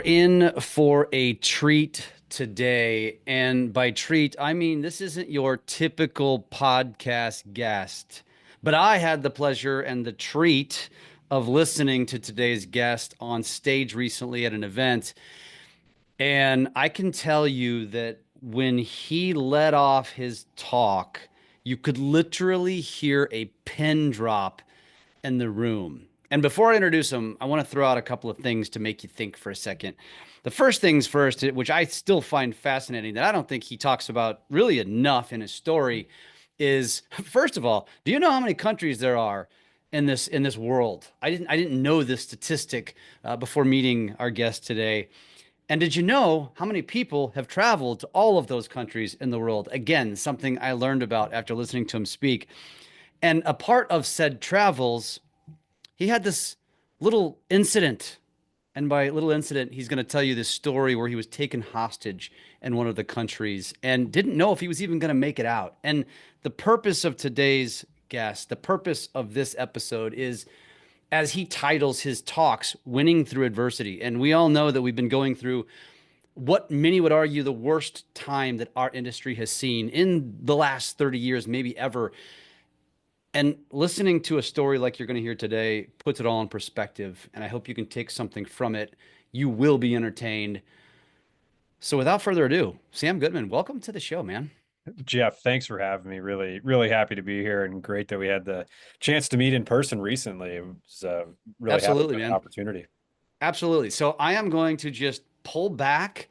in for a treat today. And by treat, I mean this isn't your typical podcast guest, but I had the pleasure and the treat of listening to today's guest on stage recently at an event. And I can tell you that when he let off his talk, you could literally hear a pin drop in the room. And before I introduce him, I want to throw out a couple of things to make you think for a second. The first things first, which I still find fascinating that I don't think he talks about really enough in his story, is first of all, do you know how many countries there are in this world? I didn't know this statistic before meeting our guest today. And did you know how many people have traveled to all of those countries in the world? Again, something I learned about after listening to him speak. And a part of said travels, he had this little incident. And by little incident, he's going to tell you this story where he was taken hostage in one of the countries and didn't know if he was even going to make it out. And the purpose of today's guest, the purpose of this episode is, as he titles his talks, Winning Through Adversity. And we all know that we've been going through what many would argue the worst time that our industry has seen in the last 30 years, maybe ever. And listening to a story like you're going to hear today puts it all in perspective. And I hope you can take something from it. You will be entertained. So without further ado, Sam Goodman, welcome to the show, man. Jeff, thanks for having me. Really, really happy to be here and great that we had the chance to meet in person recently. It was really happy Absolutely, for the man. opportunity. Absolutely. So I am going to just pull back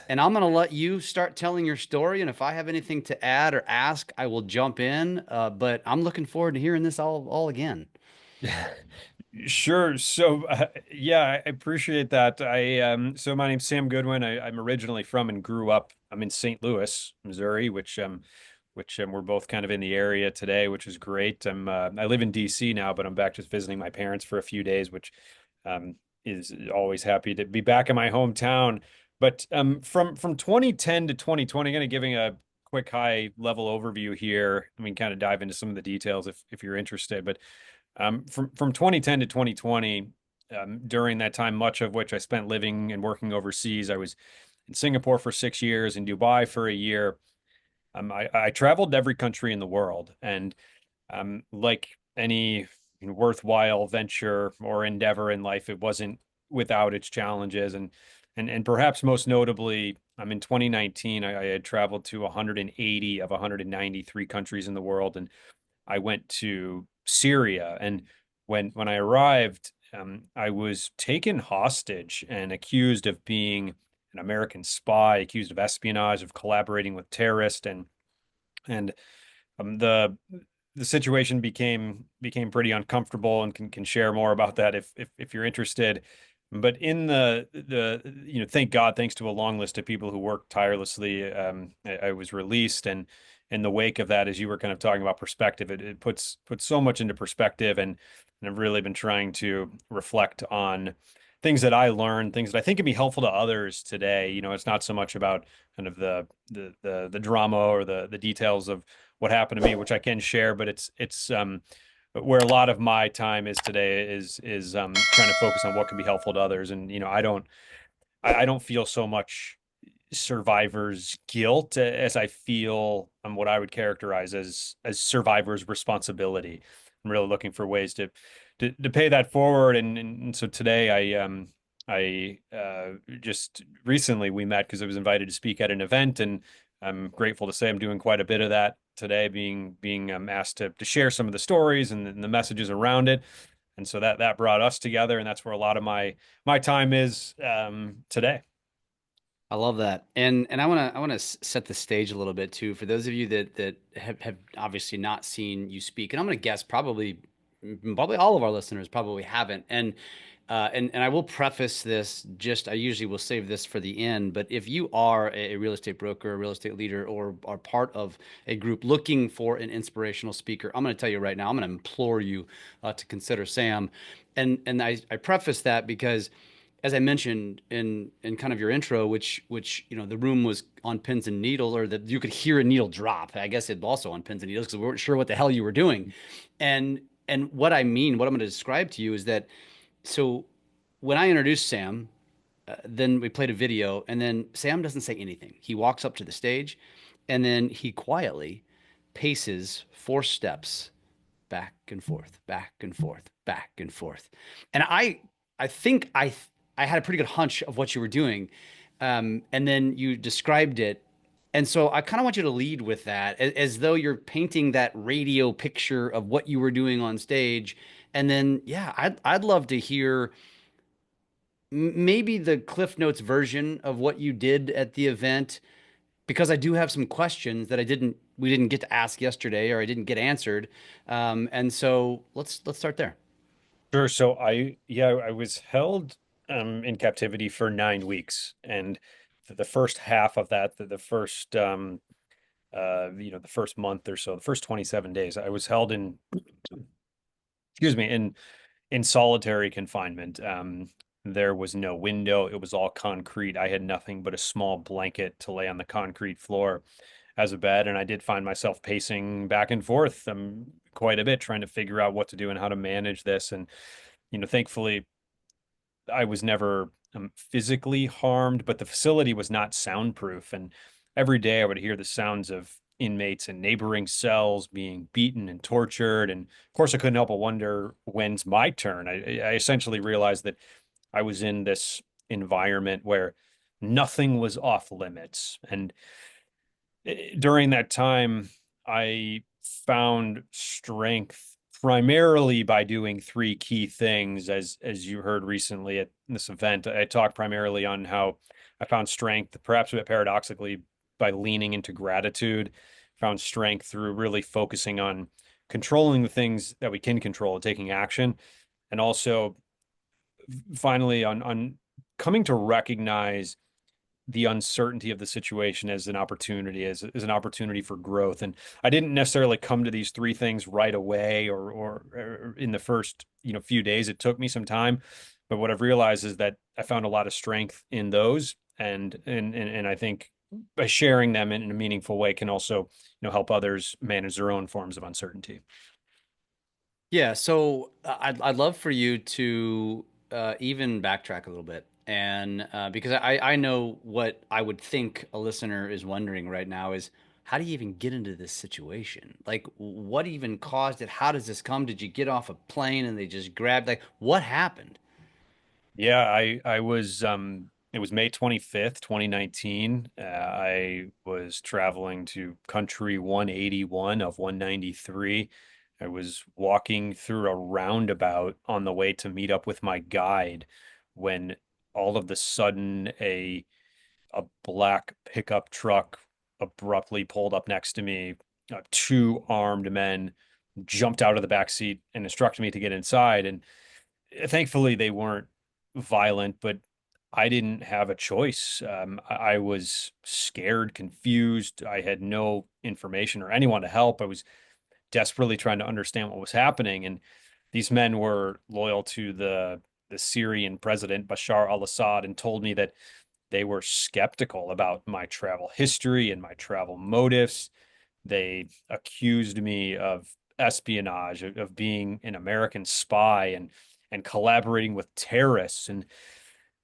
and I'm going to let you start telling your story. And if I have anything to add or ask, I will jump in. But I'm looking forward to hearing this all again. Sure. So, yeah, I appreciate that. So my name's Sam Goodwin. I'm originally from and grew up. I'm in St. Louis, Missouri, which we're both kind of in the area today, which is great. I live in DC now, but I'm back just visiting my parents for a few days, which is always happy to be back in my hometown. But from 2010 to 2020, kind of giving a quick high level overview here. I mean, kind of dive into some of the details if you're interested. But from 2010 to 2020, during that time, much of which I spent living and working overseas, I was in Singapore for 6 years, in Dubai for a year. I traveled to every country in the world, and like any worthwhile venture or endeavor in life, it wasn't without its challenges. And perhaps most notably, in 2019, I had traveled to 180 of 193 countries in the world, and I went to Syria. And when I arrived, I was taken hostage and accused of being an American spy, accused of espionage, of collaborating with terrorists, and the situation became pretty uncomfortable, and can share more about that if you're interested. But in thank God, thanks to a long list of people who worked tirelessly, I was released. And in the wake of that, as you were kind of talking about perspective, it puts so much into perspective, and I've really been trying to reflect on things that I learned, things that I think can be helpful to others today. It's not so much about kind of the drama or the details of what happened to me, which I can share, but it's where a lot of my time is today is trying to focus on what can be helpful to others. And I don't feel so much survivor's guilt as I feel what I would characterize as survivor's responsibility. I'm really looking for ways to pay that forward. And so today I just recently we met because I was invited to speak at an event, and I'm grateful to say I'm doing quite a bit of that today, being asked to share some of the stories and the messages around it. And so that brought us together, and that's where a lot of my time is today. I love that. And I want to set the stage a little bit too for those of you that have obviously not seen you speak. And I'm going to guess probably all of our listeners probably haven't. And I will preface this, just I usually will save this for the end, but if you are a real estate broker, a real estate leader, or are part of a group looking for an inspirational speaker, I'm going to tell you right now, I'm going to implore you to consider Sam. And I preface that because, as I mentioned in kind of your intro, which the room was on pins and needles, or that you could hear a needle drop. I guess it also on pins and needles because we weren't sure what the hell you were doing. And what I mean, what I'm going to describe to you is that, so when I introduced Sam, then we played a video, and then Sam doesn't say anything. He walks up to the stage, and then he quietly paces 4 steps back and forth, back and forth, back and forth. And I think I had a pretty good hunch of what you were doing, and then you described it. And so I kind of want you to lead with that, as though you're painting that radio picture of what you were doing on stage. And then, yeah, I'd love to hear maybe the Cliff Notes version of what you did at the event, because I do have some questions that I didn't we didn't get to ask yesterday, or I didn't get answered. And so let's start there. Sure. So I was held in captivity for 9 weeks, and the first half of that, the first the first month or so, the first 27 days, I was held in, excuse me, in solitary confinement. There was no window. It was all concrete. I had nothing but a small blanket to lay on the concrete floor as a bed, and I did find myself pacing back and forth quite a bit, trying to figure out what to do and how to manage this. And thankfully, I was never physically harmed, but the facility was not soundproof. And every day I would hear the sounds of inmates in neighboring cells being beaten and tortured. And of course, I couldn't help but wonder when's my turn. I essentially realized that I was in this environment where nothing was off limits. And during that time, I found strength primarily by doing three key things. As you heard recently at this event, I talked primarily on how I found strength, perhaps a bit paradoxically, by leaning into gratitude, found strength through really focusing on controlling the things that we can control, taking action, and also finally on coming to recognize the uncertainty of the situation as an opportunity, as an opportunity for growth. And I didn't necessarily come to these three things right away, or in the first, few days. It took me some time, but what I've realized is that I found a lot of strength in those, and I think by sharing them in a meaningful way can also, help others manage their own forms of uncertainty. Yeah, so I'd love for you to even backtrack a little bit, and because I know what I would think a listener is wondering right now is, how do you even get into this situation? Like, what even caused it? How does this come? Did you get off a plane and they just grabbed? Like, what happened? Yeah, I was it was May 25th, 2019. I was traveling to country 181 of 193. I was walking through a roundabout on the way to meet up with my guide when all of the sudden a black pickup truck abruptly pulled up next to me. Two armed men jumped out of the back seat and instructed me to get inside. And thankfully, they weren't violent, but I didn't have a choice. I was scared, confused. I had no information or anyone to help. I was desperately trying to understand what was happening. And these men were loyal to the Syrian president, Bashar al-Assad, and told me that they were skeptical about my travel history and my travel motives. They accused me of espionage, of being an American spy and collaborating with terrorists and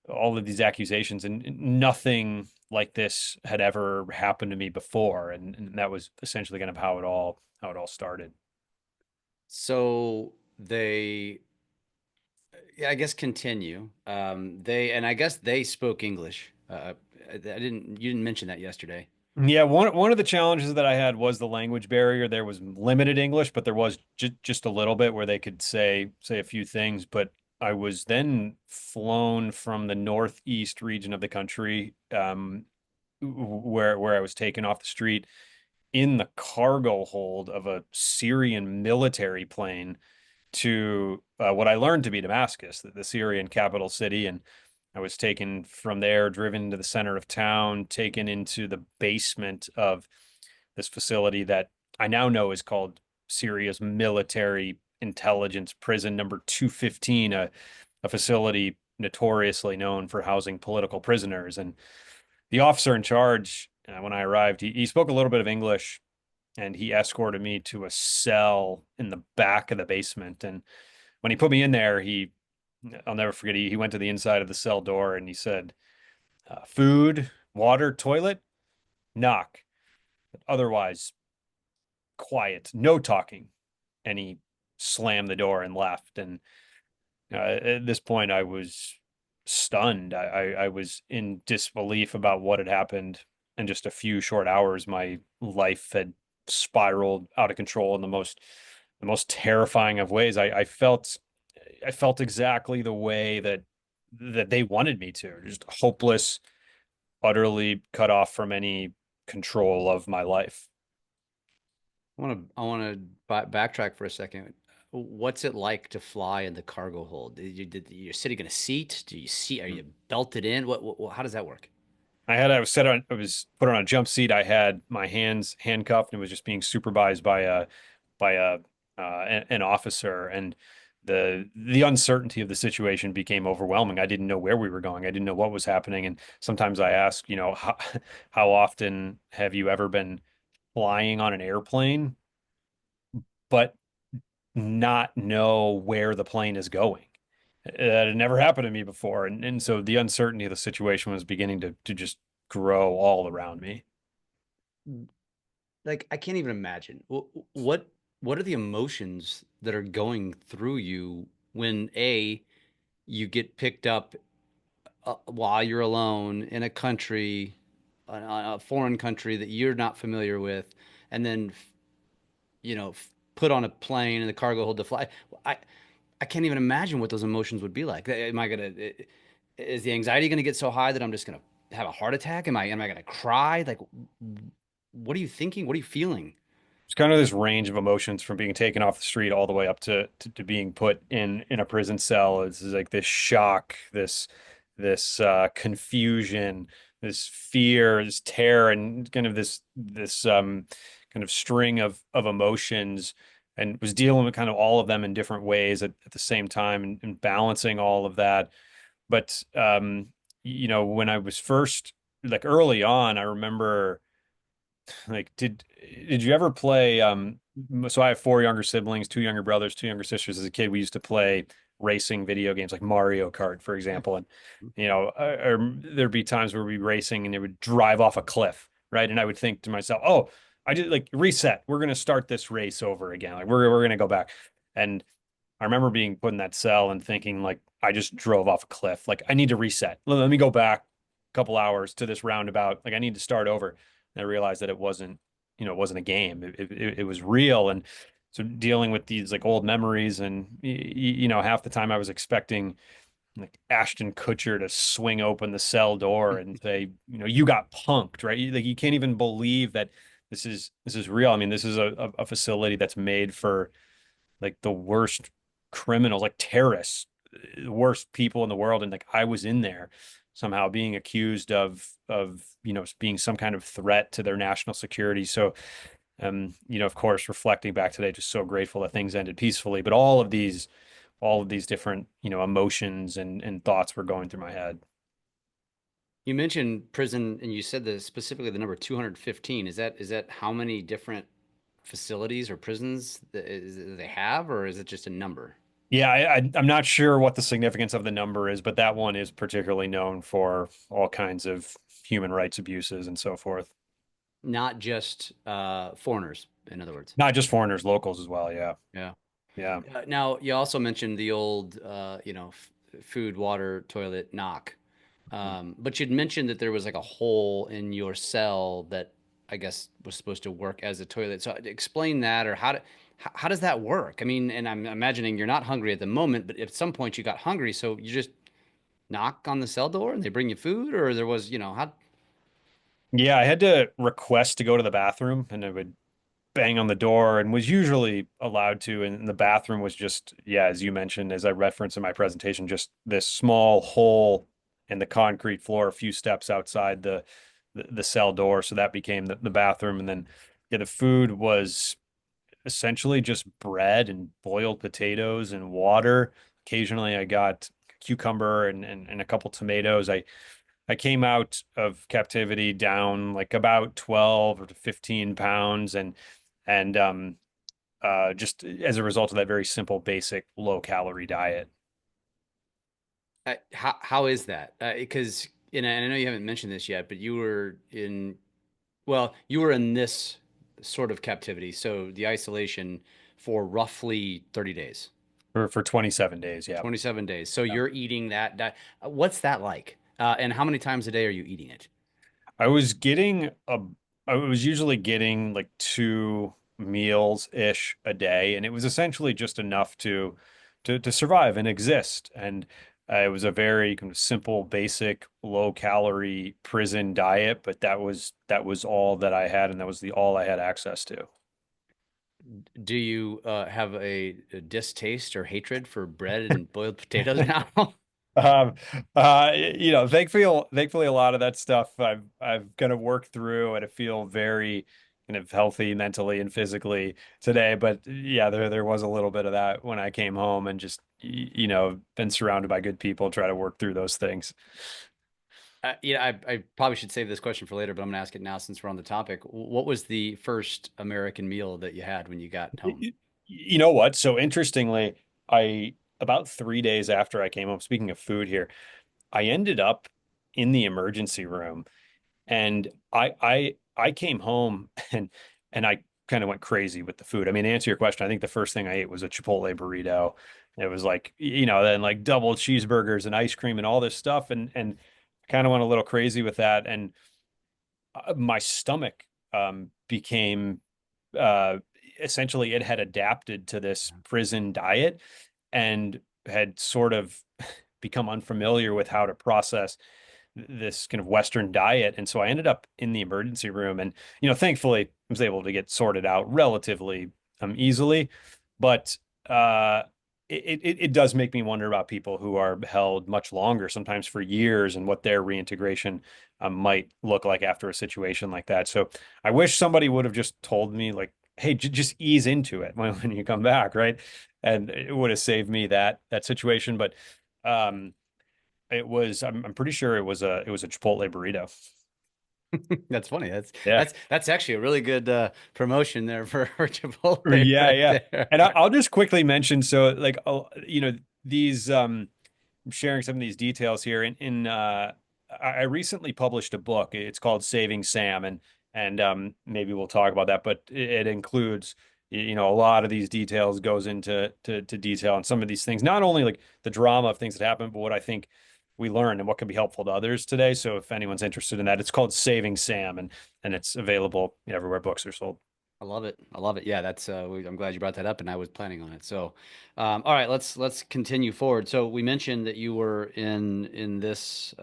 all of these accusations. And nothing like this had ever happened to me before. And that was essentially kind of how it all started. So yeah, I guess continue. I guess they spoke English. You didn't mention that yesterday. Yeah, one of the challenges that I had was the language barrier. There was limited English, but there was just a little bit where they could say a few things. But I was then flown from the northeast region of the country, where I was taken off the street in the cargo hold of a Syrian military plane to what I learned to be Damascus, the Syrian capital city. And I was taken from there, driven to the center of town, taken into the basement of this facility that I now know is called Syria's military intelligence prison number 215, a facility notoriously known for housing political prisoners. And the officer in charge, when I arrived, he spoke a little bit of English, and he escorted me to a cell in the back of the basement. And when he put me in there, he I'll never forget. He went to the inside of the cell door and he said, "Food, water, toilet, knock. Otherwise, quiet, no talking." And he slammed the door and left. And at this point, I was stunned. I was in disbelief about what had happened. In just a few short hours, my life had spiraled out of control in the most terrifying of ways. I felt exactly the way that they wanted me to, just hopeless, utterly cut off from any control of my life. I want to backtrack for a second. What's it like to fly in the cargo hold? You're sitting in a seat? Do you see? Are you belted in? How does that work? I was put on a jump seat. I had my hands handcuffed and was just being supervised by an officer. And the uncertainty of the situation became overwhelming. I didn't know where we were going. I didn't know what was happening. And sometimes I ask, how often have you ever been flying on an airplane, but not know where the plane is going? That had never happened to me before. And so the uncertainty of the situation was beginning to just grow all around me. Like I can't even imagine. What are the emotions that are going through you when you get picked up while you're alone in a country, a foreign country that you're not familiar with, and then put on a plane in the cargo hold to fly. I I can't even imagine what those emotions would be like. Am I gonna? Is the anxiety gonna get so high that I'm just gonna have a heart attack? Am I gonna cry? Like, what are you thinking? What are you feeling? It's kind of this range of emotions from being taken off the street all the way up to being put in a prison cell. It's like this shock, this confusion, this fear, this terror, and kind of this kind of string of emotions, and was dealing with kind of all of them in different ways at the same time, and balancing all of that. But when I was first, like early on, I remember, like, did you ever play so I have four younger siblings, two younger brothers, two younger sisters. As a kid, we used to play racing video games like Mario Kart, for example. And there'd be times where we'd be racing and it would drive off a cliff, right? And I would think to myself, "Oh, I did, like, reset. We're gonna start this race over again. Like we're gonna go back." And I remember being put in that cell and thinking, like, I just drove off a cliff. Like, I need to reset. Let me go back a couple hours to this roundabout. Like, I need to start over. And I realized that it wasn't a game. It was real. And so dealing with these like old memories, and half the time I was expecting like Ashton Kutcher to swing open the cell door and say, "You got punked," right? Like, you can't even believe that this is real. I mean, this is a facility that's made for like the worst criminals, like terrorists, the worst people in the world. And like, I was in there somehow being accused of being some kind of threat to their national security. So of course, reflecting back today, just so grateful that things ended peacefully. But all of these different, emotions and thoughts were going through my head. You mentioned prison, and you said specifically the number 215. Is that how many different facilities or prisons that they have, or is it just a number? Yeah, I'm not sure what the significance of the number is, but that one is particularly known for all kinds of human rights abuses and so forth. Not just foreigners, in other words. Not just foreigners, locals as well. Yeah. Yeah. Yeah. Now, you also mentioned the old, food, water, toilet, knock. But you'd mentioned that there was like a hole in your cell that I guess was supposed to work as a toilet. So explain that, or how does that work? I mean, and I'm imagining you're not hungry at the moment, but at some point you got hungry, so you just knock on the cell door and they bring you food, or there was, how? Yeah, I had to request to go to the bathroom, and I would bang on the door and was usually allowed to. And the bathroom was just, yeah, as you mentioned, as I referenced in my presentation, just this small hole in the concrete floor, a few steps outside the cell door. So that became the bathroom. And then, yeah, the food was essentially just bread and boiled potatoes and water. Occasionally I got cucumber and a couple tomatoes. I came out of captivity down like about 12 or 15 pounds, and just as a result of that very simple, basic, low calorie diet. How is that? Because and I know you haven't mentioned this yet, but you were in well, you were in this sort of captivity, so the isolation for roughly 30 days, For 27 days. Yeah. 27 days. So Yeah. you're eating that. What's that like? And how many times a day are you eating it? I was getting a, I was usually getting like two meals ish a day, and it was essentially just enough to survive and exist. And it was a very kind of simple, basic, low calorie prison diet, but that was all that I had, and that was the all I had access to. Do you have a distaste or hatred for bread and boiled potatoes now? Um, thankfully, a lot of that stuff I've kind of worked through, and I feel very kind of healthy mentally and physically today. But yeah, there was a little bit of that when I came home, and just been surrounded by good people, try to work through those things. I probably should save this question for later, but I'm going to ask it now since we're on the topic. What was the first American meal that you had when you got home? You know what? So interestingly, I about 3 days after I came home, speaking of food here, I ended up in the emergency room. And I came home and I kind of went crazy with the food. I mean, to answer your question, I think the first thing I ate was a Chipotle burrito. It was like, then like double cheeseburgers and ice cream and all this stuff. And kind of went a little crazy with that. And my stomach became uh essentially it had adapted to this prison diet and had sort of become unfamiliar with how to process this kind of Western diet. And so I ended up in the emergency room and, thankfully I was able to get sorted out relatively easily. But uh, it does make me wonder about people who are held much longer, sometimes for years, and what their reintegration might look like after a situation like that. So I wish somebody would have just told me, like, hey, just ease into it when you come back, right? And it would have saved me that situation. But um, I'm pretty sure it was a Chipotle burrito. That's funny. That's Yeah. that's that's actually a really good promotion there for Chipotle Yeah, right yeah. there. And I'll just quickly mention, so like, these I'm sharing some of these details here. I recently published a book. It's called Saving Sam, and maybe we'll talk about that. But it includes, a lot of these details goes into to detail on some of these things. Not only like the drama of things that happen, but what I think we learned and what can be helpful to others today. So if anyone's interested in that, it's called Saving Sam, and it's available everywhere books are sold. I love it. I love it. Yeah, that's I'm glad you brought that up and I was planning on it. So, all right, let's continue forward. So we mentioned that you were in this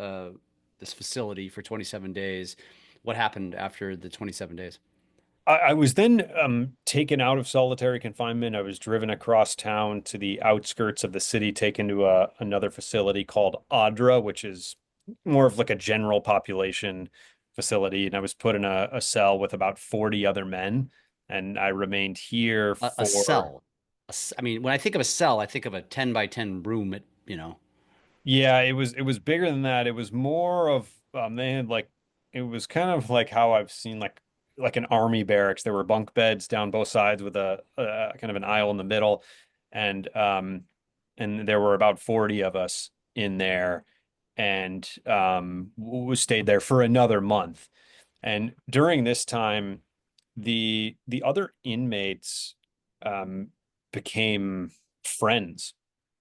facility for 27 days. What happened after the 27 days? I was then taken out of solitary confinement. I was driven across town to the outskirts of the city, taken to another facility called Adra, which is more of like a general population facility. And I was put in a cell with about 40 other men. And I remained here A for cell. I mean, when I think of a cell, I think of a 10 by 10 room Yeah, it was bigger than that. It was more of they had like it was kind of like how I've seen like an army barracks. There were bunk beds down both sides with a kind of an aisle in the middle, and there were about 40 of us in there, and we stayed there for another month. And during this time, the other inmates um became friends.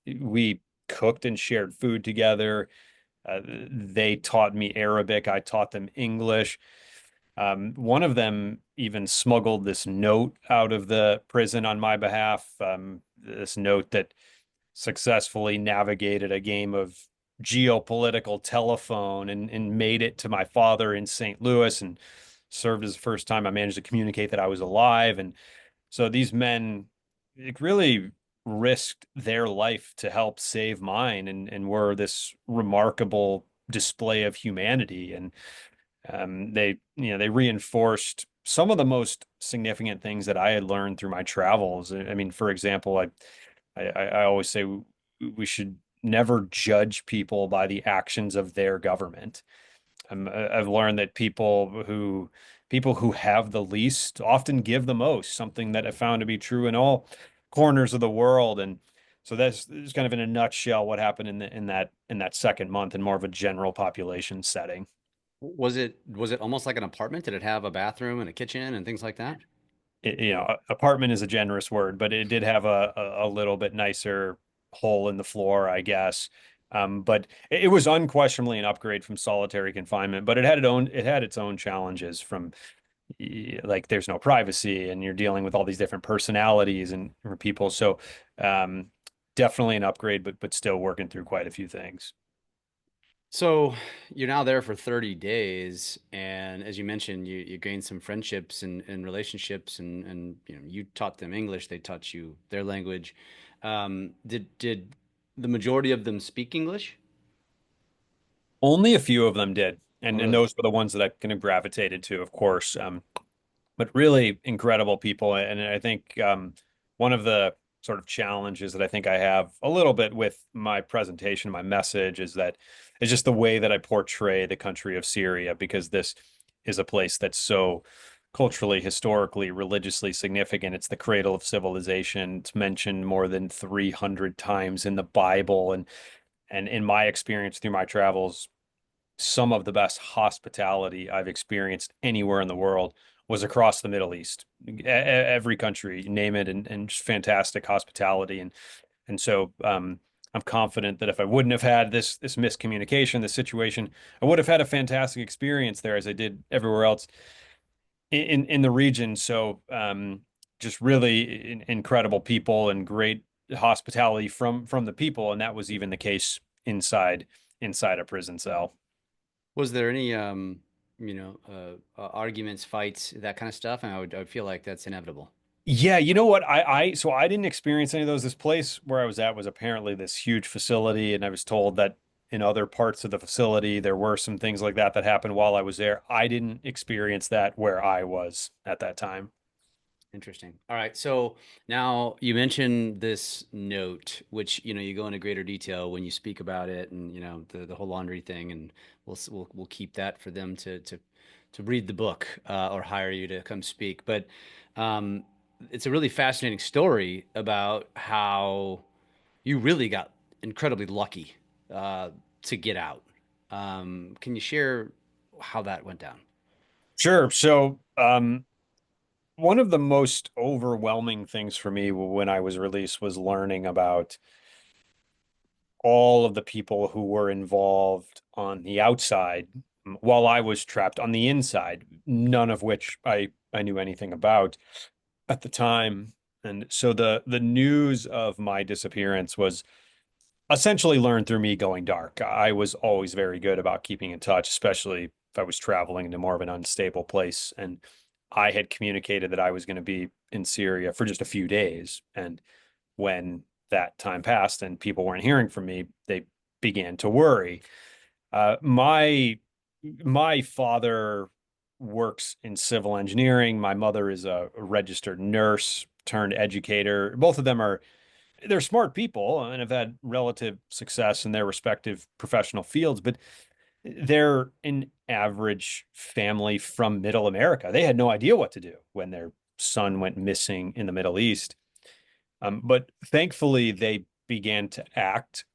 We cooked and shared food together. They taught me Arabic. I taught them English. One of them even smuggled this note out of the prison on my behalf. This note that successfully navigated a game of geopolitical telephone and made it to my father in St. Louis and served as the first time I managed to communicate that I was alive. And so these men, it really risked their life to help save mine, and were this remarkable display of humanity. And they reinforced some of the most significant things that I had learned through my travels. I mean, for example, I always say we should never judge people by the actions of their government. I've learned that people who have the least often give the most, something that I found to be true in all corners of the world. And So that's kind of in a nutshell what happened in that second month in more of a general population setting. Was it almost like an apartment? Did it have a bathroom and a kitchen and things like that? Apartment is a generous word, but it did have a little bit nicer hole in the floor, I guess. But it was unquestionably an upgrade from solitary confinement, but it had its own challenges from like there's no privacy and you're dealing with all these different personalities and people. So um, definitely an upgrade, but still working through quite a few things. So you're now there for 30 days, and as you mentioned, you gained some friendships and relationships, and you taught them English, they taught you their language. Did the majority of them speak English? Only a few of them did, Oh, and really? those were the ones that I kind of gravitated to, of course. But really incredible people. And I think one of the sort of challenges that I think I have a little bit with my presentation, my message, is that it's just the way that I portray the country of Syria, because this is a place that's so culturally, historically, religiously significant. It's the cradle of civilization. It's mentioned more than 300 times in the Bible. And in my experience through my travels, some of the best hospitality I've experienced anywhere in the world was across the Middle East. Every country, name it, and just fantastic hospitality. And so I'm confident that if I wouldn't have had this miscommunication, this situation, I would have had a fantastic experience there as I did everywhere else in the region. So just really incredible people and great hospitality from the people, and that was even the case inside a prison cell. Was there any arguments, fights, that kind of stuff? And I would feel like that's inevitable. Yeah, you know what? So I didn't experience any of those. This place where I was at was apparently this huge facility, and I was told that in other parts of the facility there were some things like that that happened while I was there. I didn't experience that where I was at that time. Interesting. All right. So now you mentioned this note, which you go into greater detail when you speak about it, and the whole laundry thing, and we'll keep that for them to read the book or hire you to come speak. But um, it's a really fascinating story about how you really got incredibly lucky uh, to get out. Can you share how that went down? Sure. So, one of the most overwhelming things for me when I was released was learning about all of the people who were involved on the outside while I was trapped on the inside, none of which I knew anything about at the time. And so the news of my disappearance was essentially learned through me going dark. I was always very good about keeping in touch, especially if I was traveling into more of an unstable place. And I had communicated that I was going to be in Syria for just a few days. And when that time passed and people weren't hearing from me, they began to worry. My father works in civil engineering. My mother is a registered nurse turned educator. Both of them are they're smart people and have had relative success in their respective professional fields, but they're an average family from middle America. They had no idea what to do when their son went missing in the Middle East. But thankfully, they began to act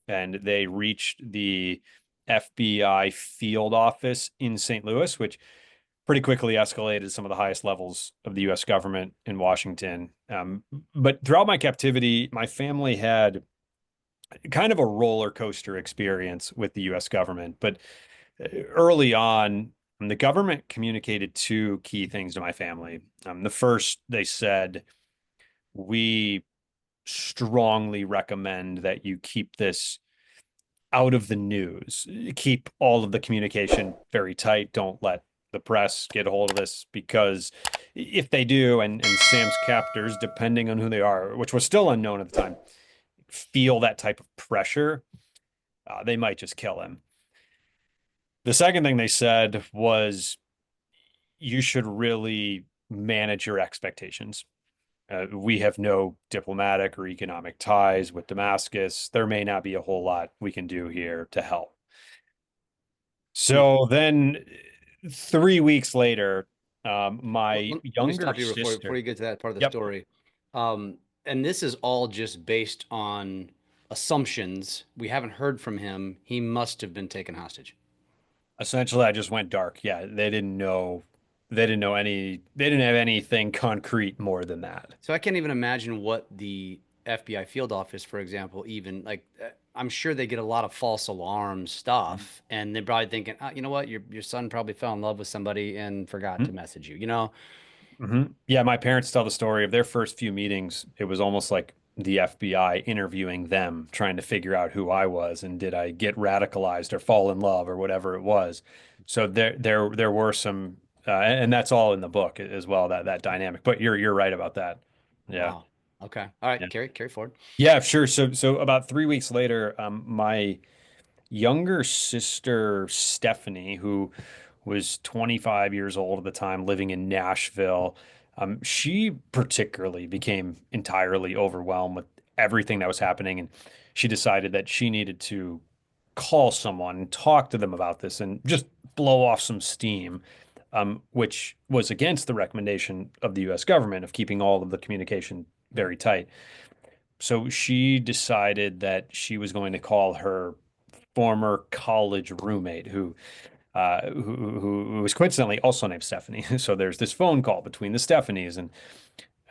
and they reached the FBI field office in St. Louis, which pretty quickly escalated some of the highest levels of the US government in Washington. But throughout my captivity, my family had kind of a roller coaster experience with the US government. But early on, the government communicated two key things to my family. The first, they said, we strongly recommend that you keep this out of the news. Keep all of the communication very tight. Don't let the press get a hold of this because if they do, and Sam's captors, depending on who they are, which was still unknown at the time, feel that type of pressure, they might just kill him. The second thing they said was you should really manage your expectations. We have no diplomatic or economic ties with Damascus. There may not be a whole lot we can do here to help. Hmm. So then 3 weeks later, Let, my let- let me younger stop you before sister, you get to that part of the yep, story. Um, And this is all just based on assumptions. We haven't heard from him. He must have been taken hostage. Essentially, I just went dark. Yeah, they didn't have anything concrete more than that. So I can't even imagine what the FBI field office, for example, even like I'm sure they get a lot of false alarm stuff, and they're probably thinking, you know what, your son probably fell in love with somebody and forgot to Mhm. message you. You know, Yeah, my parents tell the story of their first few meetings. It was almost like the FBI interviewing them, trying to figure out who I was and did I get radicalized or fall in love or whatever it was. So there were some, and that's all in the book as well, that dynamic. But you're right about that. Yeah, wow. Okay, all right, yeah, carry forward. yeah, sure. So about 3 weeks later, my younger sister Stephanie, who was 25 years old at the time, living in Nashville. She particularly became entirely overwhelmed with everything that was happening, and she decided that she needed to call someone and talk to them about this and just blow off some steam, which was against the recommendation of the U.S. government of keeping all of the communication very tight. So she decided that she was going to call her former college roommate who was coincidentally also named Stephanie. So there's this phone call between the Stephanies, and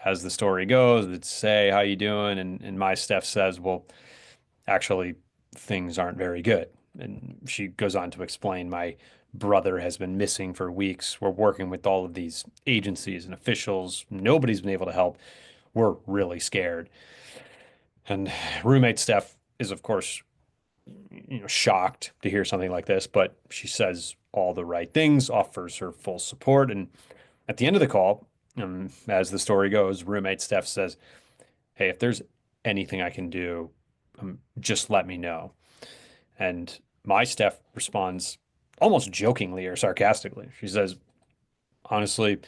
as the story goes, it's say, "How you doing?" And my Steph says, "Well, actually, things aren't very good." And she goes on to explain, "My brother has been missing for weeks. We're working with all of these agencies and officials. Nobody's been able to help. We're really scared." And roommate Steph is, of course, shocked to hear something like this, but she says all the right things, offers her full support. And at the end of the call, as the story goes, roommate Steph says, "Hey, if there's anything I can do, just let me know." And my Steph responds almost jokingly or sarcastically. She says, "Honestly,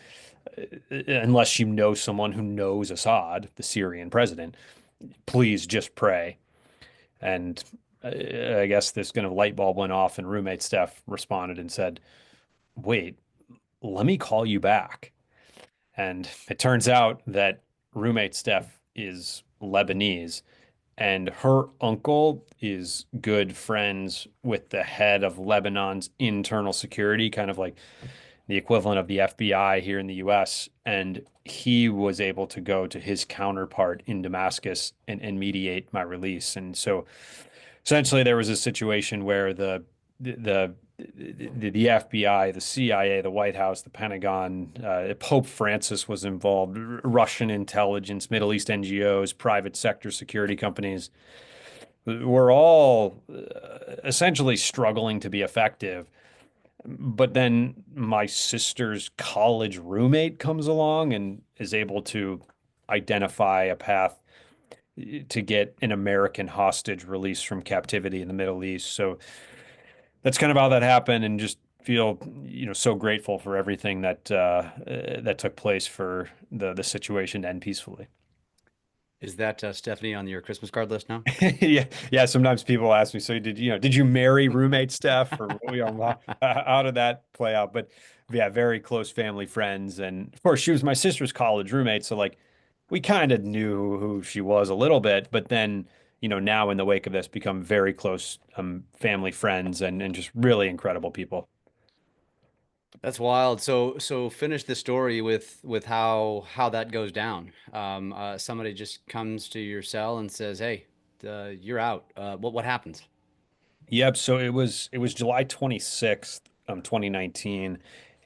unless you know someone who knows Assad, the Syrian president, please just pray." And I guess this kind of light bulb went off, and roommate Steph responded and said, "Wait, let me call you back." And it turns out that roommate Steph is Lebanese, and her uncle is good friends with the head of Lebanon's internal security, kind of like the equivalent of the FBI here in the US. And he was able to go to his counterpart in Damascus and mediate my release. And so essentially there was a situation where the the FBI, the CIA, the White House, the Pentagon, Pope Francis was involved, Russian intelligence, Middle East NGOs, private sector security companies were all essentially struggling to be effective. But then my sister's college roommate comes along and is able to identify a path to get an American hostage released from captivity in the Middle East. So that's kind of how that happened, and just feel so grateful for everything that took place for the situation to end peacefully. Is that Stephanie on your Christmas card list now? Yeah, yeah. Sometimes people ask me, so did you marry roommate Steph, or how did that play out? But yeah, very close family friends, and of course, she was my sister's college roommate, so like we kind of knew who she was a little bit. But then, now in the wake of this, become very close family friends and just really incredible people. That's wild. So finish the story with how that goes down. Somebody just comes to your cell and says, "Hey, you're out." What happens? Yep. So it was July 26th, 2019.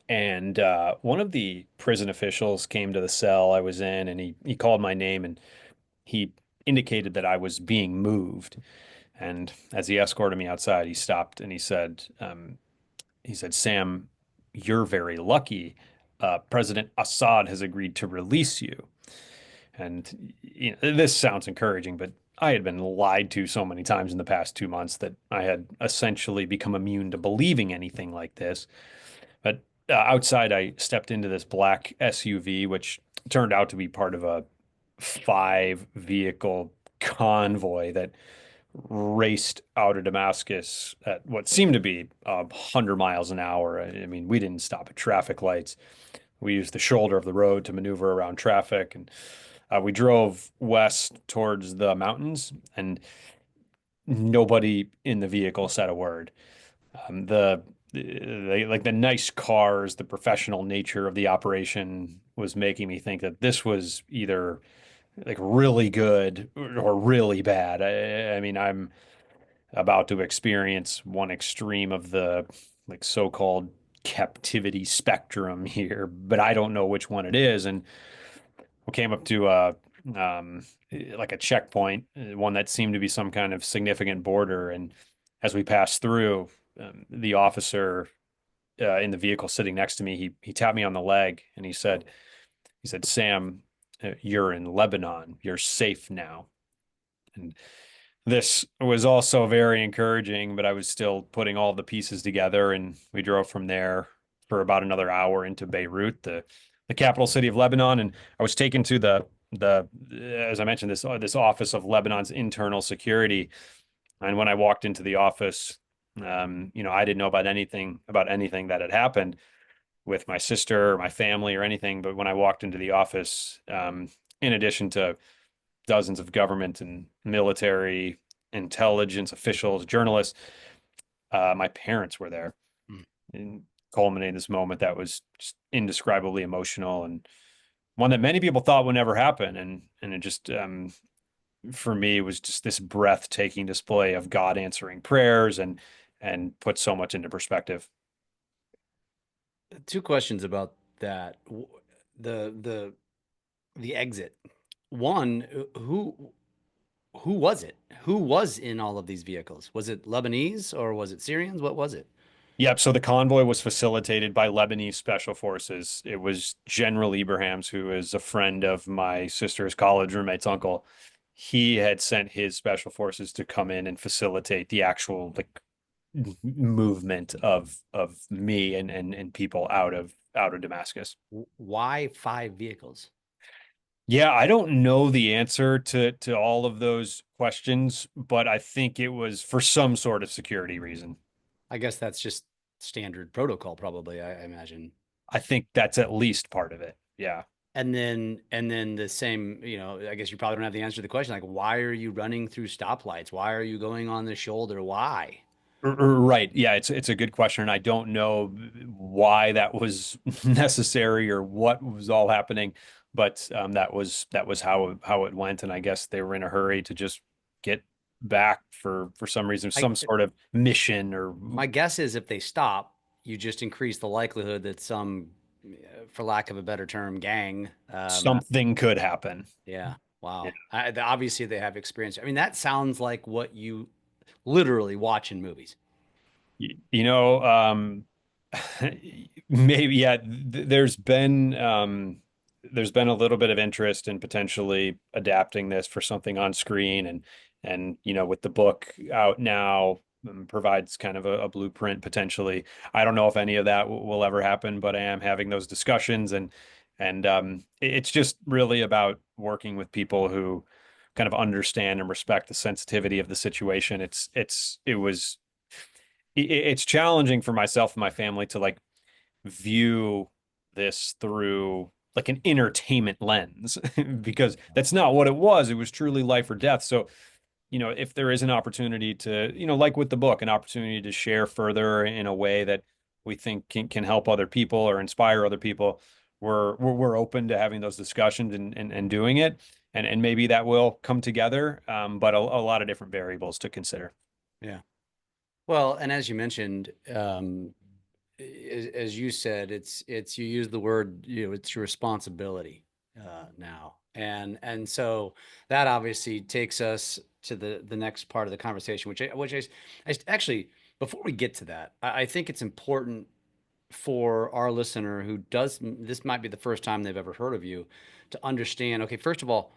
And one of the prison officials came to the cell I was in, and he called my name, and he indicated that I was being moved. And as he escorted me outside, he stopped and he said, "Sam, you're very lucky. President Assad has agreed to release you." And this sounds encouraging, but I had been lied to so many times in the past 2 months that I had essentially become immune to believing anything like this. But outside, I stepped into this black SUV, which turned out to be part of a 5 vehicle convoy that raced out of Damascus at what seemed to be 100 miles an hour. I mean, we didn't stop at traffic lights. We used the shoulder of the road to maneuver around traffic. And We drove west towards the mountains, and nobody in the vehicle said a word. Like the nice cars, the professional nature of the operation was making me think that this was either like really good or really bad. I mean, I'm about to experience one extreme of the like so-called captivity spectrum here, but I don't know which one it is. And we came up to um, like a checkpoint, one that seemed to be some kind of significant border. And as we passed through, the officer in the vehicle sitting next to me, he tapped me on the leg and he said, Sam, you're in Lebanon. You're safe now. And this was also very encouraging, but I was still putting all the pieces together, and we drove from there for about another hour into Beirut, the capital city of Lebanon, and I was taken to the as I mentioned this office of Lebanon's internal security. And when I walked into the office, I didn't know about anything that had happened with my sister or my family or anything. But when I walked into the office, in addition to dozens of government and military intelligence officials, journalists. My parents were there Mm. and culminating this moment that was just indescribably emotional and one that many people thought would never happen. And it just for me it was just this breathtaking display of God answering prayers and put so much into perspective. Two questions about that. The the exit. One, who was it? Who was in all of these vehicles? Was it Lebanese or was it Syrians? What was it? Yep. So the convoy was facilitated by Lebanese special forces. It was General Ibrahim's, who is a friend of my sister's college roommate's uncle. He had sent his special forces to come in and facilitate the actual like movement of me and people out of Damascus. Why five vehicles? Yeah, I don't know the answer to all of those questions, but I think it was for some sort of security reason. I guess that's just standard protocol, probably, I imagine. I think that's at least part of it. Yeah. And then the same, I guess you probably don't have the answer to the question, like, why are you running through stoplights? Why are you going on the shoulder? Why? Right. Yeah, it's a good question. I don't know why that was necessary or what was all happening, but that was how it went, and I guess they were in a hurry to just get back for some reason, I some sort of mission or My guess is if they stop, you just increase the likelihood that some, for lack of a better term, gang. something could happen. Yeah. Yeah. Wow. Obviously, they have experience. I mean, that sounds like what you literally watch in movies. You know, maybe yeah. There's been a little bit of interest in potentially adapting this for something on screen, and with the book out now, provides kind of a blueprint potentially. I don't know if any of that will ever happen, but I am having those discussions, and it's just really about working with people who kind of understand and respect the sensitivity of the situation. It's challenging for myself and my family to like view this through like an entertainment lens because that's not what it was. It was truly life or death. So, if there is an opportunity to, like with the book, an opportunity to share further in a way that we think can help other people or inspire other people, we're open to having those discussions and doing it. And maybe that will come together, but a lot of different variables to consider. Yeah. Well, and as you mentioned, as you said, it's you use the word, it's your responsibility now, and so that obviously takes us to the next part of the conversation, which I actually, before we get to that, I think it's important for our listener who does this might be the first time they've ever heard of you to understand. Okay, first of all,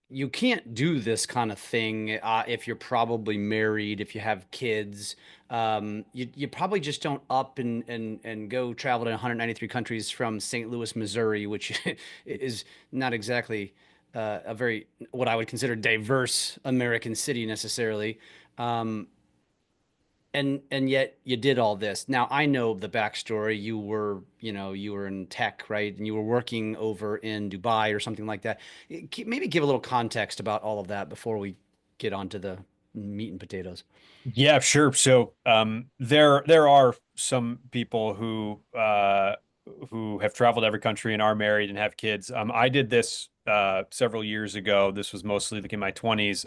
you can't do this kind of thing if you're probably married, if you have kids. You probably just don't up and go travel to 193 countries from St. Louis, Missouri, which is not exactly a very what I would consider diverse American city necessarily. Um, and yet you did all this. Now I know the backstory. You were in tech, right? And you were working over in Dubai or something like that. Maybe give a little context about all of that before we get onto the meat and potatoes. Yeah, sure. So there are some people who have traveled every country and are married and have kids. I did this several years ago. This was mostly like in my 20s,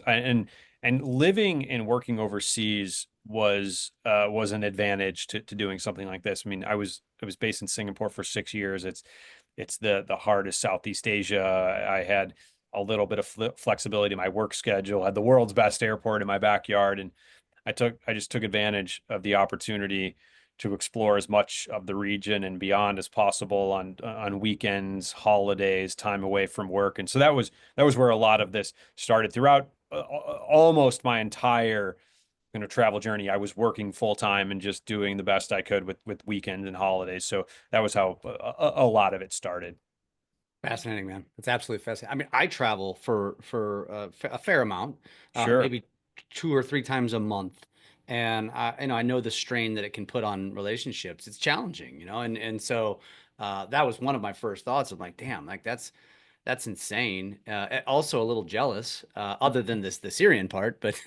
and living and working overseas was an advantage to doing something like this. I mean, I was based in Singapore for 6 years. It's the heart of Southeast Asia. I had a little bit of flexibility in my work schedule. Had the world's best airport in my backyard, and I just took advantage of the opportunity to explore as much of the region and beyond as possible on weekends, holidays, time away from work. And so that was where a lot of this started throughout almost my entire travel journey. I was working full time and just doing the best I could with weekends and holidays. So that was how a lot of it started. Fascinating, man. It's absolutely fascinating. I mean, I travel for a fair amount, Sure. maybe 2 or 3 times a month, and I know the strain that it can put on relationships. It's challenging, and so that was one of my first thoughts. I'm like, damn, like that's insane. Also a little jealous, other than the Syrian part, but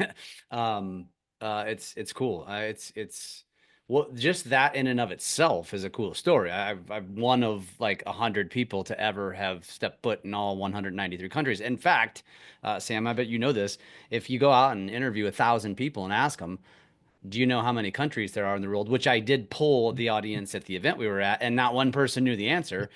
um, it's cool. It's well, just that in and of itself is a cool story. I'm one of like 100 people to ever have stepped foot in all 193 countries. In fact, Sam, I bet you know this. If you go out and interview 1,000 people and ask them, "Do you know how many countries there are in the world?" Which I did poll the audience at the event we were at, and not one person knew the answer.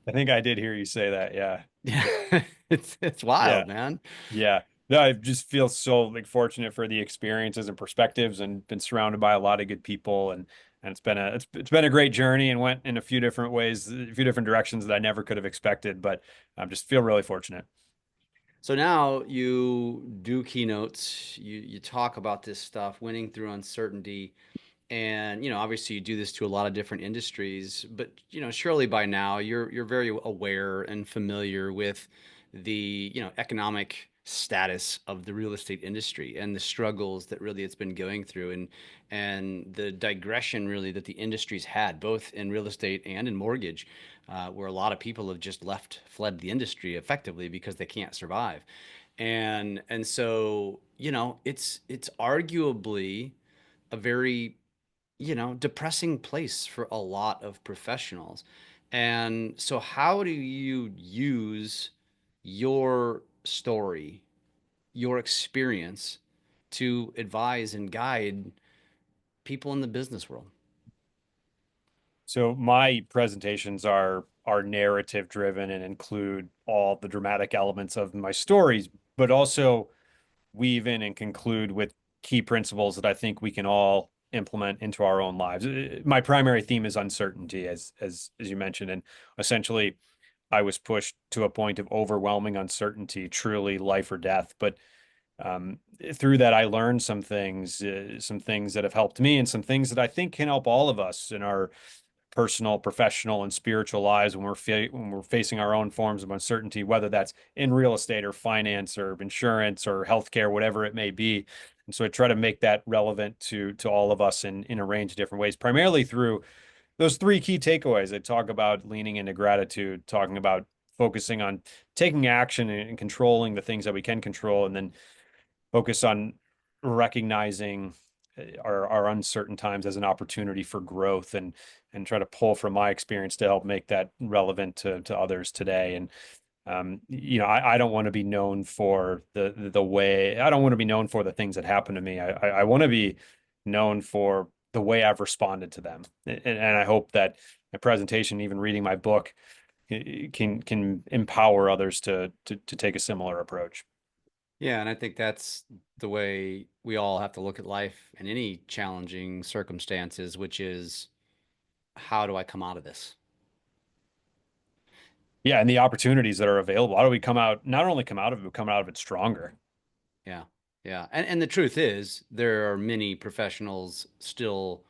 I think I did hear you say that. Yeah. Yeah, it's Yeah. wild, man. Yeah. No, I just feel so like fortunate for the experiences and perspectives and been surrounded by a lot of good people and it's been a great journey and went in a few different ways, a few different directions that I never could have expected, but I just feel really fortunate. So now you do keynotes, you talk about this stuff, winning through uncertainty. And obviously you do this to a lot of different industries, but surely by now you're very aware and familiar with the economic status of the real estate industry and the struggles that really it's been going through, and the digression really that the industry's had both in real estate and in mortgage, where a lot of people have just fled the industry effectively because they can't survive. And so it's arguably a very depressing place for a lot of professionals. And so, how do you use your story, your experience to advise and guide people in the business world? So my presentations are narrative driven and include all the dramatic elements of my stories, but also weave in and conclude with key principles that I think we can all implement into our own lives. My primary theme is uncertainty, as you mentioned, and essentially I was pushed to a point of overwhelming uncertainty, truly life or death. But through that, I learned some things that have helped me, and some things that I think can help all of us in our personal, professional, and spiritual lives when when we're facing our own forms of uncertainty, whether that's in real estate or finance or insurance or healthcare, whatever it may be. And so I try to make that relevant to all of us in a range of different ways, primarily through those three key takeaways. I talk about leaning into gratitude, talking about focusing on taking action and controlling the things that we can control, and then focus on recognizing our uncertain times as an opportunity for growth and try to pull from my experience to help make that relevant to others today. And I don't want to be known for the way I don't want to be known for the things that happen to me. I want to be known for the way I've responded to them. And I hope that my presentation, even reading my book, can empower others to take a similar approach. Yeah, and I think that's the way we all have to look at life in any challenging circumstances, which is, how do I come out of this? Yeah, and the opportunities that are available. How do we come out, not only come out of it, but come out of it stronger? Yeah. Yeah. And the truth is, there are many professionals still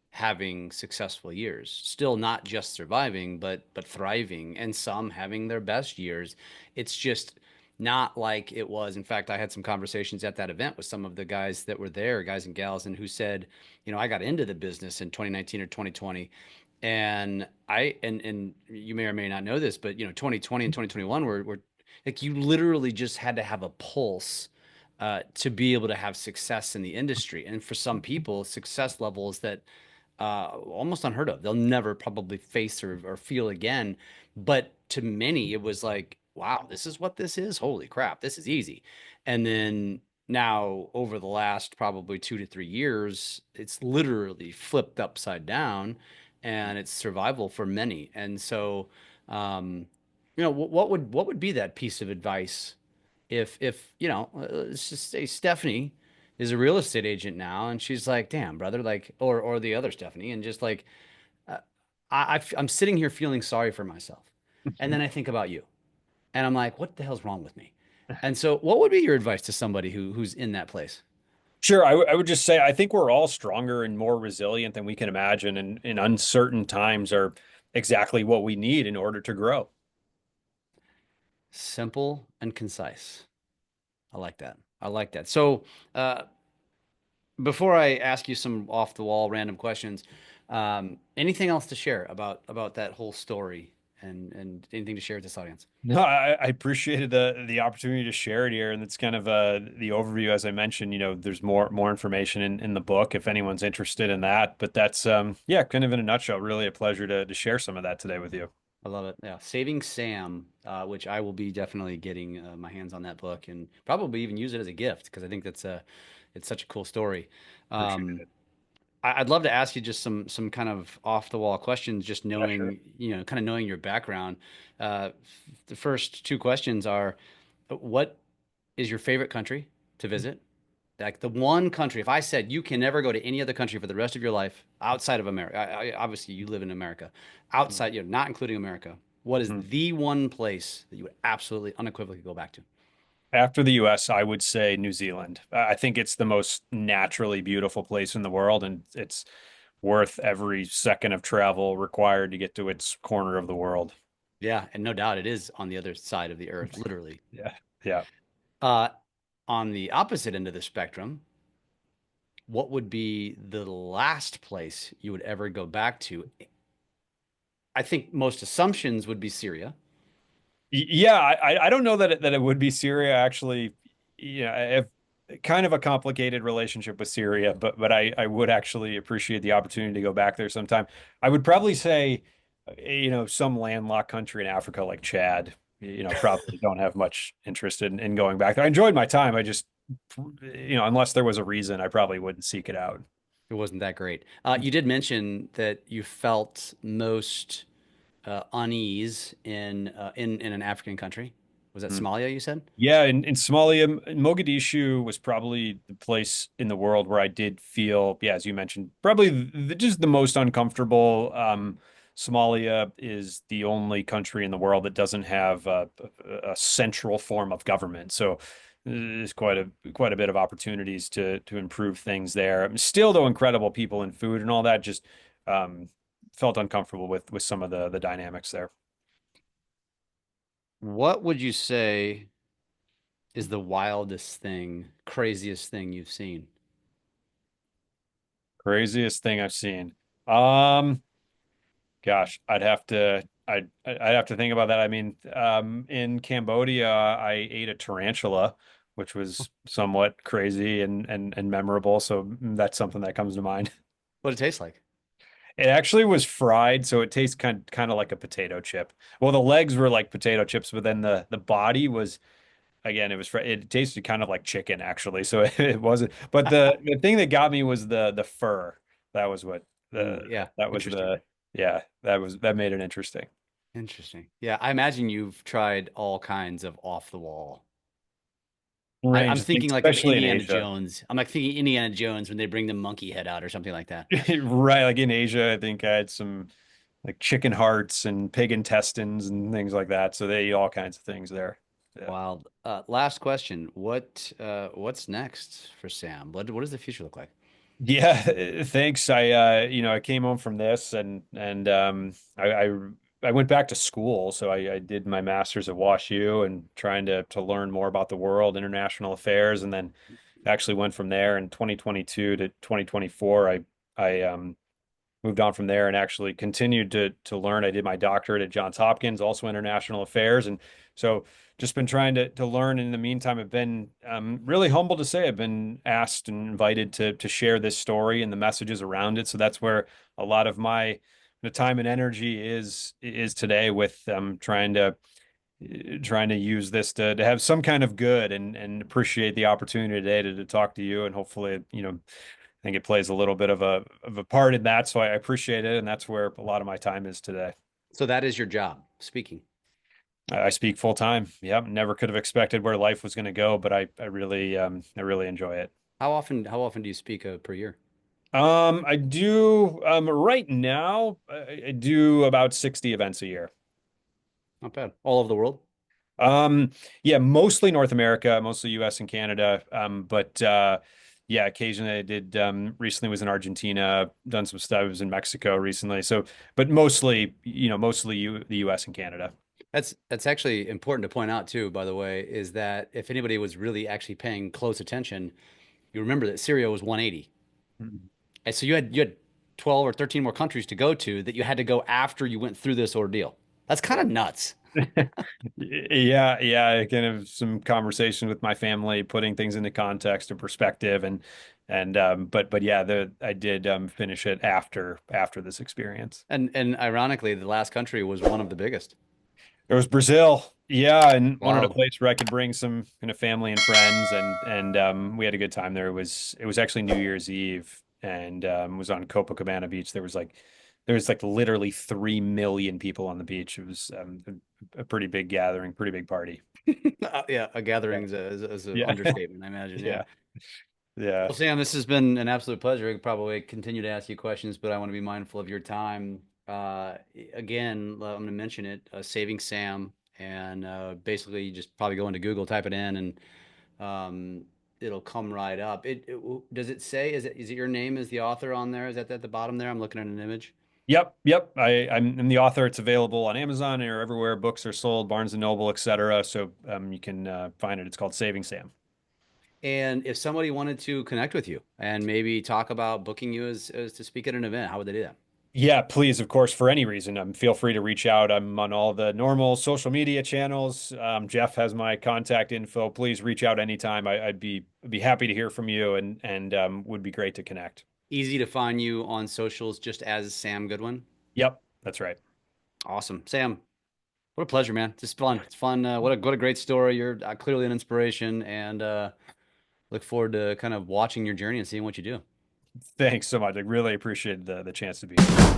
having successful years, still not just surviving, but thriving, and some having their best years. It's just not like it was. In fact, I had some conversations at that event with some of the guys that were there, guys and gals, and who said, I got into the business in 2019 or 2020. And you may or may not know this, but 2020 and 2021 were like you literally just had to have a pulse to be able to have success in the industry. And for some people, success levels that almost unheard of. They'll never probably face or feel again. But to many, it was like, wow, this is what this is. Holy crap, this is easy. And then now, over the last probably 2 to 3 years, it's literally flipped upside down, and it's survival for many. And so, what would be that piece of advice if let's just say Stephanie is a real estate agent now, and she's like, "Damn, brother," like, or the other Stephanie, and just like, uh, I'm sitting here feeling sorry for myself, and then I think about you, and I'm like, "What the hell's wrong with me?" And so, what would be your advice to somebody who's in that place? Sure, I would just say I think we're all stronger and more resilient than we can imagine, and in uncertain times are exactly what we need in order to grow. Simple and concise. I like that. I like that. So, uh, before I ask you some off the wall random questions, anything else to share about that whole story, and anything to share with this audience? No, I appreciated the opportunity to share it here, and it's kind of the overview. As I mentioned, there's more information in the book if anyone's interested in that. But that's yeah, kind of in a nutshell. Really a pleasure to share some of that today with you. I love it. Yeah, Saving Sam, which I will be definitely getting my hands on that book and probably even use it as a gift because I think it's such a cool story. Appreciate Um, it. I'd love to ask you just some kind of off the wall questions, just Yeah, sure. knowing, kind of knowing your background. The first two questions are, what is your favorite country to visit? Like the one country, if I said you can never go to any other country for the rest of your life outside of America, obviously you live in America, outside, not including America, what is Mhm. the one place that you would absolutely unequivocally go back to? After the US, I would say New Zealand. I think it's the most naturally beautiful place in the world, and it's worth every second of travel required to get to its corner of the world. Yeah, and no doubt it is on the other side of the earth, literally. Yeah, yeah. Uh, on the opposite end of the spectrum, what would be the last place you would ever go back to? I think most assumptions would be Syria. Yeah, I don't know that it would be Syria actually. Yeah, I have kind of a complicated relationship with Syria, but I would actually appreciate the opportunity to go back there sometime. I would probably say, some landlocked country in Africa like Chad. Probably don't have much interest in going back there. I enjoyed my time. I just, unless there was a reason, I probably wouldn't seek it out. It wasn't that great. You did mention that you felt most unease in an African country. Was that Somalia, you said? Yeah, in Somalia, Mogadishu was probably the place in the world where I did feel, yeah, as you mentioned, probably just the most uncomfortable. Somalia is the only country in the world that doesn't have a central form of government, so there's quite a bit of opportunities to improve things there. Still, though, incredible people and food and all that. Just felt uncomfortable with some of the dynamics there. What would you say is the wildest thing, craziest thing you've seen? Craziest thing I've seen. Um. Gosh, I'd have to think about that. I mean, in Cambodia, I ate a tarantula, which was somewhat crazy and memorable. So that's something that comes to mind. What did it taste like? It actually was fried, so it tastes kind of like a potato chip. Well, the legs were like potato chips, but then the body was again, it was it tasted kind of like chicken actually. So it wasn't. But the thing that got me was the fur. That was what Ooh, the yeah, that was interesting. the yeah, that made it interesting. Interesting. Yeah, I imagine you've tried all kinds of off the wall. I'm Range of things, thinking like of especially in Indiana Asia. Jones. I'm like thinking Indiana Jones when they bring the monkey head out or something like that. Right, like in Asia, I think I had some like chicken hearts and pig intestines and things like that. So they eat all kinds of things there. Yeah. Wild. Last question. What's next for Sam? What does the future look like? Yeah, thanks. I came home from this and I I went back to school, so I did my master's at WashU and trying to learn more about the world, international affairs, and then actually went from there in 2022 to 2024. I moved on from there and actually continued to learn. I did my doctorate at Johns Hopkins, also international affairs, and so just been trying to learn. In the meantime, I've been really humbled to say I've been asked and invited to share this story and the messages around it. So that's where a lot of my the time and energy is today with trying to use this to have some kind of good and appreciate the opportunity today to talk to you and hopefully I think it plays a little bit of a part in that, so I appreciate it, and that's where a lot of my time is today. So that is your job, speaking. I speak full time. Yep, never could have expected where life was going to go, but I really enjoy it. How often do you speak per year? I do right now I do about 60 events a year. Not bad. All over the world. Um, yeah, mostly North America, mostly US and Canada. But yeah, occasionally I did recently was in Argentina, done some stuff, I was in Mexico recently. So, but mostly, the US and Canada. That's actually important to point out too, by the way, is that if anybody was really actually paying close attention, you remember that Syria was 180. Mhm. And so you had 12 or 13 more countries to go to that you had to go after you went through this ordeal. That's kind of Yeah. nuts. Yeah, yeah, kind of some conversation with my family, putting things into context and perspective but yeah, I did finish it after this experience. And ironically, the last country was one of the biggest. It was Brazil. Yeah, and wanted a Wow. place where I could bring some kind of family and friends and we had a good time there. It was actually New Year's Eve and was on Copacabana Beach. There was like literally 3 million people on the beach. It was a pretty big gathering, pretty big party. Yeah, a Yeah. gathering is an Yeah. understatement, I imagine. Yeah. Yeah. Yeah. Well, Sam, this has been an absolute pleasure. I could probably continue to ask you questions, but I want to be mindful of your time. Again, I'm going to mention it, Saving Sam, and basically you just probably go into Google, type it in, and it'll come right up. Does it say, is it your name as the author on there? Is that at the bottom there? I'm looking at an image. Yep, yep. I'm the author. It's available on Amazon or everywhere books are sold, Barnes and Noble, etc. So you can find it. It's called Saving Sam. And if somebody wanted to connect with you and maybe talk about booking you as to speak at an event, how would they do that? Yeah, please, of course, for any reason, feel free to reach out. I'm on all the normal social media channels. Jeff has my contact info. Please reach out anytime. I'd be happy to hear from you and would be great to connect. Easy to find you on socials just as Sam Goodwin. Yep, that's right. Awesome. Sam, what a pleasure, man. It's fun. It's fun. What a great story. You're clearly an inspiration and look forward to kind of watching your journey and seeing what you do. Thanks so much. I really appreciate the chance to be here.